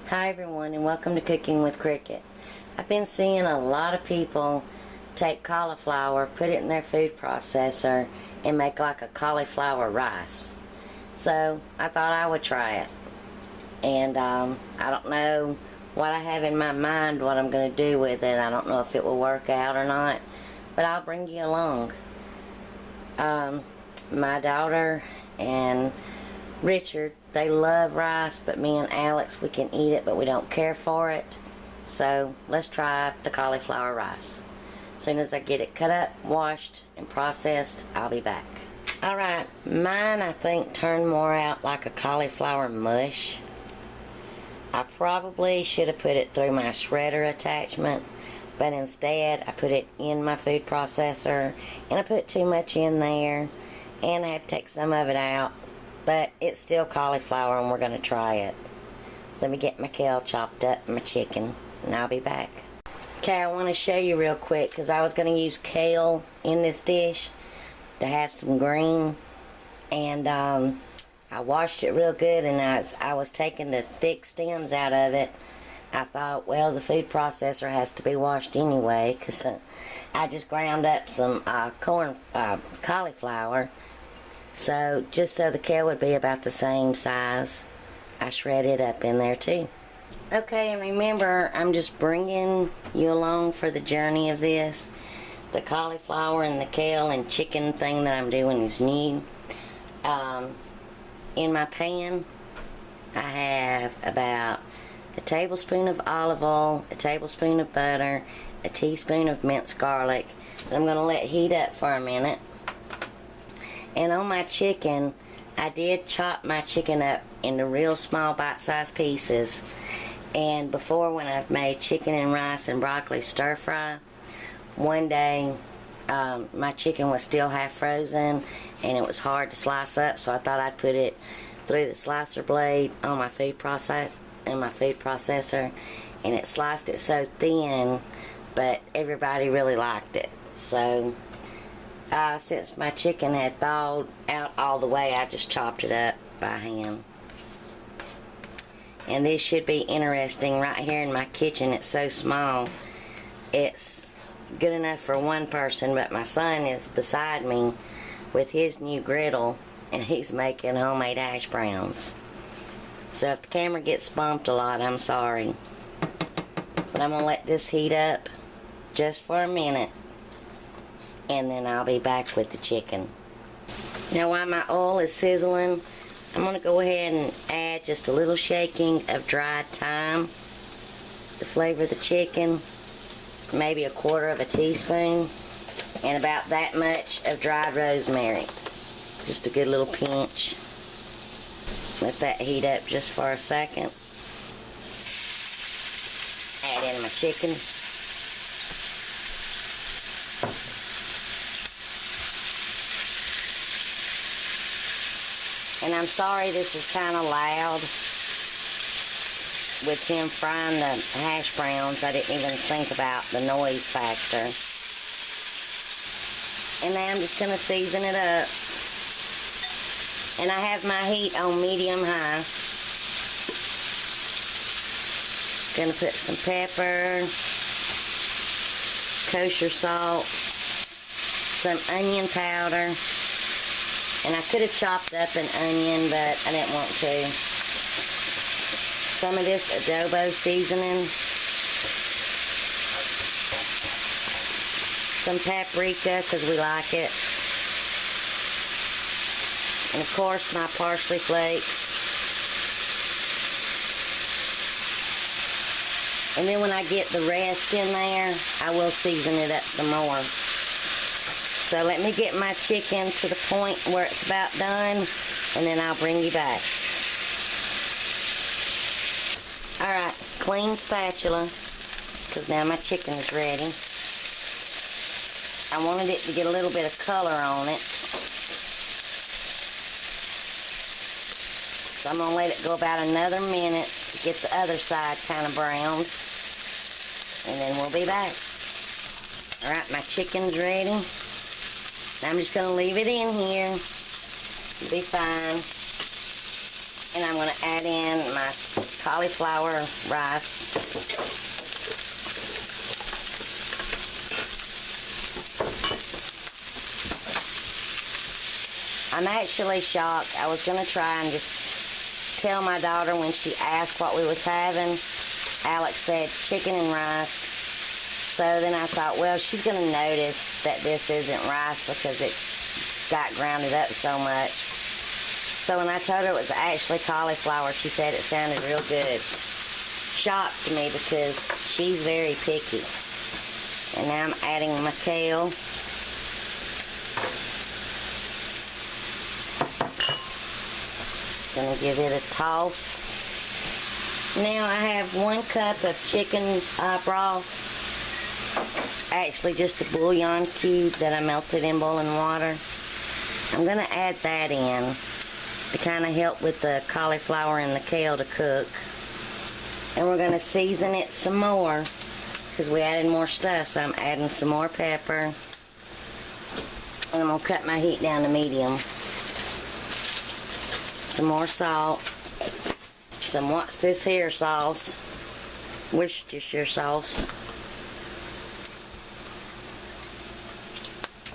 Hi everyone, and welcome to Cooking with Cricket. I've been seeing a lot of people take cauliflower, put it in their food processor, and make like a cauliflower rice. So I thought I would try it. And I don't know what I have in my mind, what I'm going to do with it. I don't know if it will work out or not, but I'll bring you along. My daughter and Richard, they love rice, but me and Alex, we can eat it, but we don't care for it. So let's try the cauliflower rice. As soon as I get it cut up, washed, and processed, I'll be back. Alright, mine I think turned more out like a cauliflower mush. I probably should have put it through my shredder attachment, but instead I put it in my food processor, and I put too much in there, and I had to take some of it out. But it's still cauliflower, and we're going to try it. So let me get my kale chopped up and my chicken, and I'll be back. Okay, I want to show you real quick, because I was going to use kale in this dish to have some green. And I washed it real good, and I was taking the thick stems out of it. I thought, well, the food processor has to be washed anyway, because I just ground up some cauliflower. So, just so the kale would be about the same size, I shred it up in there too. Okay, and remember, I'm just bringing you along for the journey of this. The cauliflower and the kale and chicken thing that I'm doing is new. In my pan, I have about a tablespoon of olive oil, a tablespoon of butter, a teaspoon of minced garlic that I'm going to let heat up for a minute. And on my chicken, I did chop my chicken up into real small bite-sized pieces. And before, when I've made chicken and rice and broccoli stir-fry, one day my chicken was still half frozen and it was hard to slice up, so I thought I'd put it through the slicer blade on my food processor, and it sliced it so thin, but everybody really liked it. So since my chicken had thawed out all the way, I just chopped it up by hand. And this should be interesting. Right here in my kitchen, it's so small, it's good enough for one person, but my son is beside me with his new griddle, and he's making homemade hash browns. So if the camera gets bumped a lot, I'm sorry. But I'm going to let this heat up just for a minute, and then I'll be back with the chicken. Now while my oil is sizzling, I'm going to go ahead and add just a little shaking of dried thyme to flavor the chicken, maybe a quarter of a teaspoon, and about that much of dried rosemary. Just a good little pinch. Let that heat up just for a second. Add in my chicken. And I'm sorry this is kind of loud with him frying the hash browns. I didn't even think about the noise factor. And now I'm just going to season it up. And I have my heat on medium-high. Going to put some pepper, kosher salt, some onion powder. And I could have chopped up an onion, but I didn't want to. Some of this adobo seasoning. Some paprika, because we like it. And of course, my parsley flakes. And then when I get the rest in there, I will season it up some more. So let me get my chicken to the point where it's about done, and then I'll bring you back. Alright, clean spatula, because now my chicken is ready. I wanted it to get a little bit of color on it. So I'm going to let it go about another minute to get the other side kind of browned. And then we'll be back. Alright, my chicken's ready. I'm just going to leave it in here. It'll be fine. And I'm going to add in my cauliflower rice. I'm actually shocked. I was going to try and just tell my daughter when she asked what we was having. Alex said chicken and rice. So then I thought, well, she's going to notice that this isn't rice because it got grounded up so much. So when I told her it was actually cauliflower, she said it sounded real good. Shocked me because she's very picky. And now I'm adding my kale. Gonna give it a toss. Now I have 1 cup of chicken broth. Actually just a bouillon cube that I melted in boiling water. I'm gonna add that in to kind of help with the cauliflower and the kale to cook. And we're gonna season it some more because we added more stuff, so I'm adding some more pepper. And I'm gonna cut my heat down to medium. Some more salt. Some what's this here sauce? Worcestershire sauce.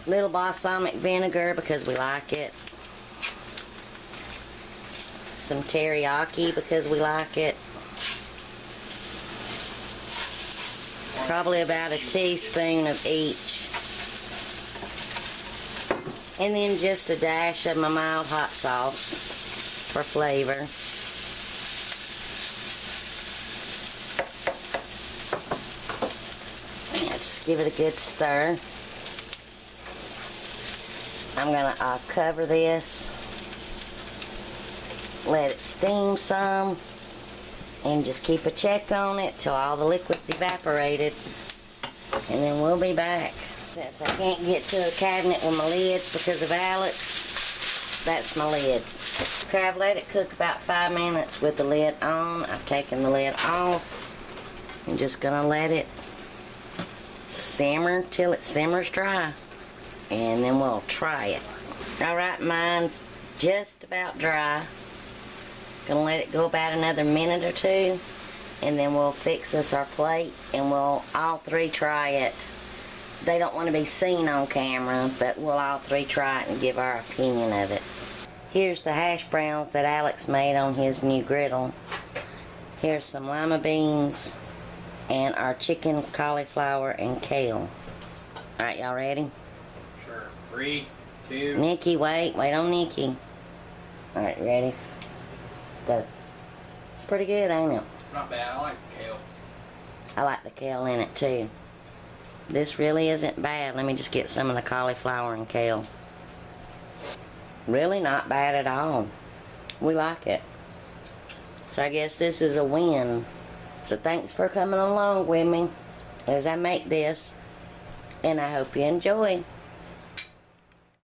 Little balsamic vinegar because we like it. Some teriyaki because we like it. Probably about a teaspoon of each. And then just a dash of my mild hot sauce for flavor. Just give it a good stir. I'm gonna cover this, let it steam some, and just keep a check on it till all the liquid's evaporated, and then we'll be back. Since I can't get to a cabinet with my lids because of Alex, that's my lid. Okay, I've let it cook about 5 minutes with the lid on. I've taken the lid off. I'm just gonna let it simmer till it simmers dry, and then we'll try it. Alright, mine's just about dry. Gonna let it go about another minute or 2, and then we'll fix us our plate, and we'll all 3 try it. They don't want to be seen on camera, but we'll all 3 try it and give our opinion of it. Here's the hash browns that Alex made on his new griddle. Here's some lima beans and our chicken, cauliflower, and kale. Alright, y'all ready? Sure. 3, 2. Nikki, wait on Nikki. Alright, ready? Go. It's pretty good, ain't it? Not bad. I like kale. I like the kale in it too. This really isn't bad. Let me just get some of the cauliflower and kale. Really not bad at all. We like it. So I guess this is a win. So thanks for coming along with me as I make this. And I hope you enjoy.